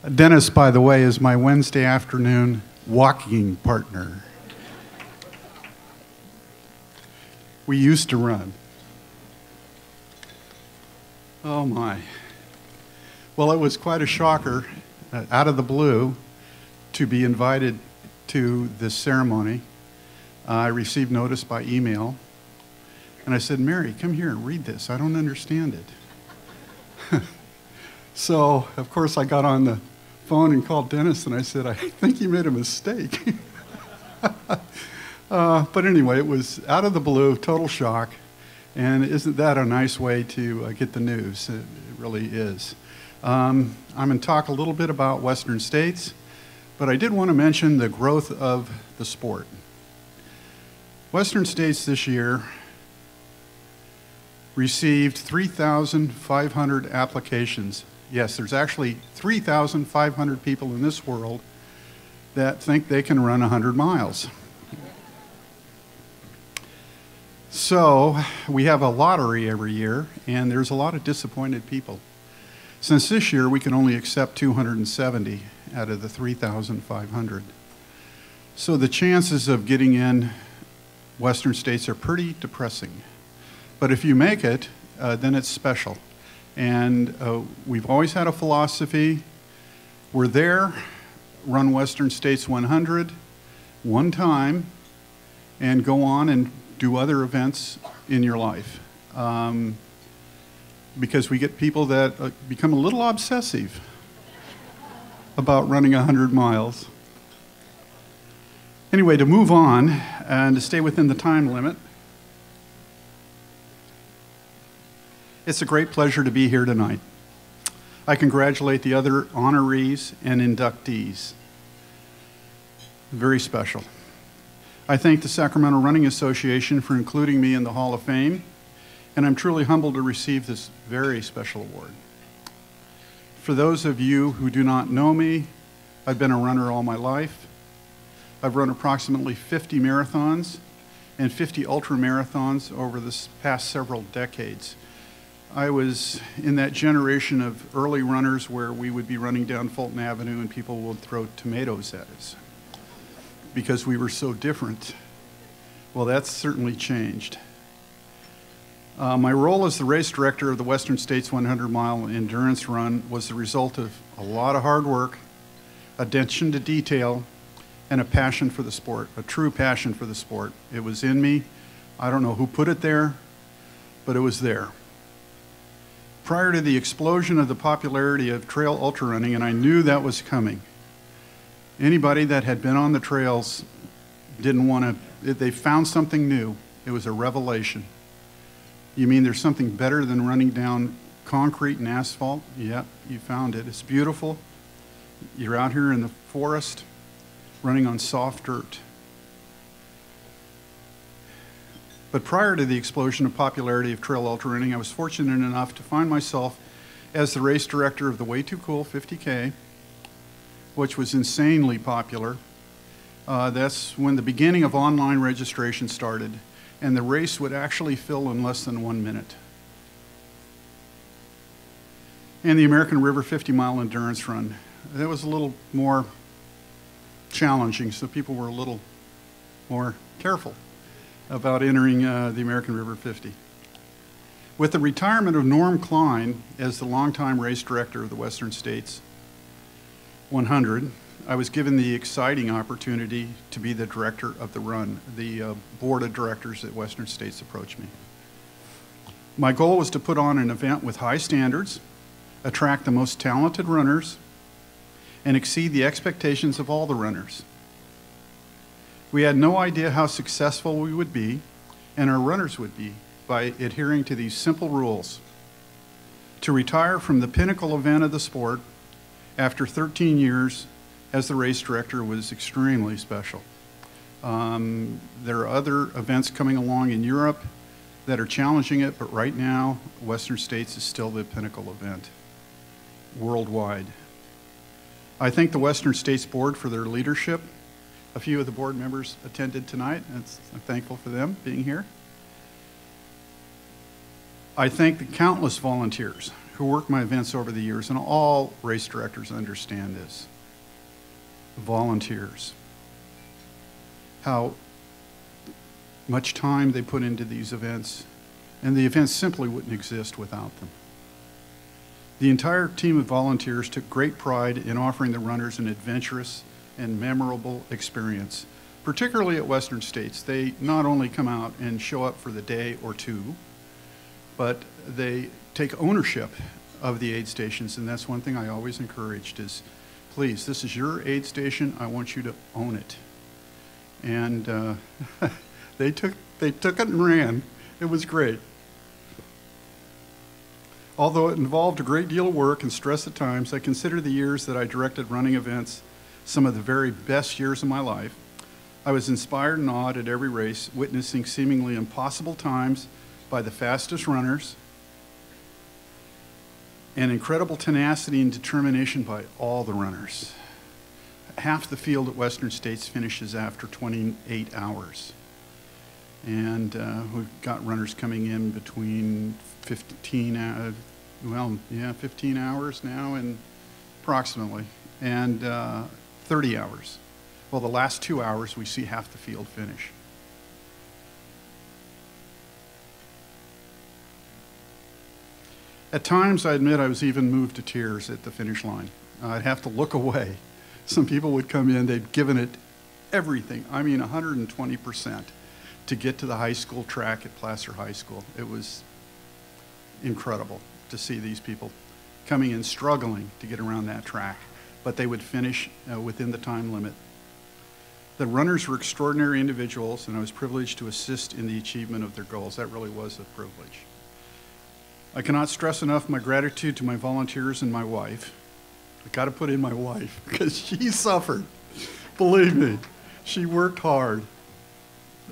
Dennis, by the way, is my Wednesday afternoon walking partner. We used to run. Oh my. Well, it was quite a shocker, out of the blue, to be invited to this ceremony. I received notice by email, and I said, Mary, come here and read this. I don't understand it. So, of course, I got on the phone and called Dennis, and I said, I think you made a mistake. But anyway, it was out of the blue, total shock, and isn't that a nice way to get the news? It really is. I'm going to talk a little bit about Western States, but I did want to mention the growth of the sport. Western States this year received 3,500 applications. Yes, there's actually 3,500 people in this world that think they can run 100 miles. So we have a lottery every year, and there's a lot of disappointed people. Since this year, we can only accept 270 out of the 3,500. So the chances of getting in Western States are pretty depressing. But if you make it, then it's special. And we've always had a philosophy, we're there, run Western States 100 one time, and go on and do other events in your life. Because we get people that become a little obsessive about running 100 miles. Anyway, to move on and to stay within the time limit, it's a great pleasure to be here tonight. I congratulate the other honorees and inductees. Very special. I thank the Sacramento Running Association for including me in the Hall of Fame, and I'm truly humbled to receive this very special award. For those of you who do not know me, I've been a runner all my life. I've run approximately 50 marathons and 50 ultra marathons over the past several decades. I was in that generation of early runners where we would be running down Fulton Avenue and people would throw tomatoes at us because we were so different. Well, that's certainly changed. My role as the race director of the Western States 100-mile endurance run was the result of a lot of hard work, attention to detail, and a passion for the sport, a true passion for the sport. It was in me. I don't know who put it there, but it was there. Prior to the explosion of the popularity of trail ultra running, and I knew that was coming, anybody that had been on the trails didn't want to, they found something new. It was a revelation. You mean there's something better than running down concrete and asphalt? Yep, you found it. It's beautiful. You're out here in the forest running on soft dirt. But prior to the explosion of popularity of trail ultra running, I was fortunate enough to find myself as the race director of the Way Too Cool 50K, which was insanely popular. That's when the beginning of online registration started, and the race would actually fill in less than 1 minute. And the American River 50-mile endurance run. That was a little more challenging, so people were a little more careful about entering the American River 50. With the retirement of Norm Klein as the longtime race director of the Western States 100, I was given the exciting opportunity to be the director of the run. The board of directors at Western States approached me. My goal was to put on an event with high standards, attract the most talented runners, and exceed the expectations of all the runners. We had no idea how successful we would be and our runners would be by adhering to these simple rules. To retire from the pinnacle event of the sport after 13 years as the race director was extremely special. There are other events coming along in Europe that are challenging it, but right now, Western States is still the pinnacle event worldwide. I thank the Western States Board for their leadership. A few of the board members attended tonight, and I'm thankful for them being here. I thank the countless volunteers who worked my events over the years, and all race directors understand this, volunteers, how much time they put into these events, and the events simply wouldn't exist without them. The entire team of volunteers took great pride in offering the runners an adventurous and memorable experience, particularly at Western States. They not only come out and show up for the day or two, but they take ownership of the aid stations, and that's one thing I always encouraged is, please, this is your aid station, I want you to own it. And they took it and ran. It was great. Although it involved a great deal of work and stress at times, I consider the years that I directed running events some of the very best years of my life. I was inspired and awed at every race, witnessing seemingly impossible times by the fastest runners, and incredible tenacity and determination by all the runners. Half the field at Western States finishes after 28 hours. And we've got runners coming in between 15 hours now, and approximately, and 30 hours. Well, the last 2 hours, we see half the field finish. At times, I admit I was even moved to tears at the finish line. I'd have to look away. Some people would come in, they'd given it everything, I mean 120%, to get to the high school track at Placer High School. It was incredible to see these people coming in struggling to get around that track, but they would finish within the time limit. The runners were extraordinary individuals, and I was privileged to assist in the achievement of their goals. That really was a privilege. I cannot stress enough my gratitude to my volunteers and my wife. I got to put in my wife because she suffered. Believe me, she worked hard.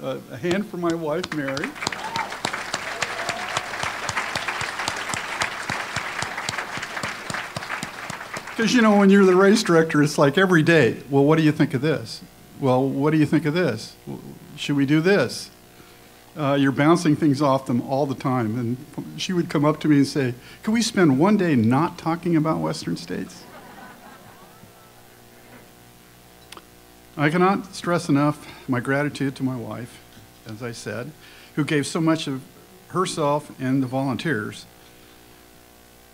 A hand for my wife, Mary. Because, you know, when you're the race director, it's like every day, well, what do you think of this? Well, what do you think of this? Should we do this? You're bouncing things off them all the time. And she would come up to me and say, can we spend one day not talking about Western States? I cannot stress enough my gratitude to my wife, as I said, who gave so much of herself and the volunteers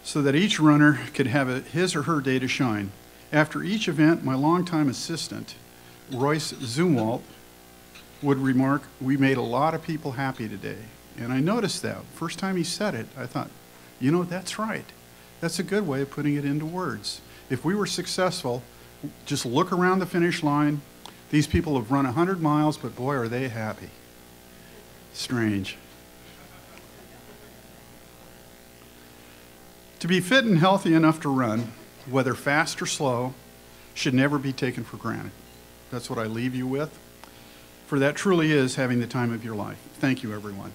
so that each runner could have his or her day to shine. After each event, my longtime assistant, Royce Zumwalt, would remark, we made a lot of people happy today. And I noticed that. First time he said it, I thought, you know, that's right. That's a good way of putting it into words. If we were successful, just look around the finish line. These people have run 100 miles, but boy, are they happy. Strange. To be fit and healthy enough to run, whether fast or slow, should never be taken for granted. That's what I leave you with. For that truly is having the time of your life. Thank you, everyone.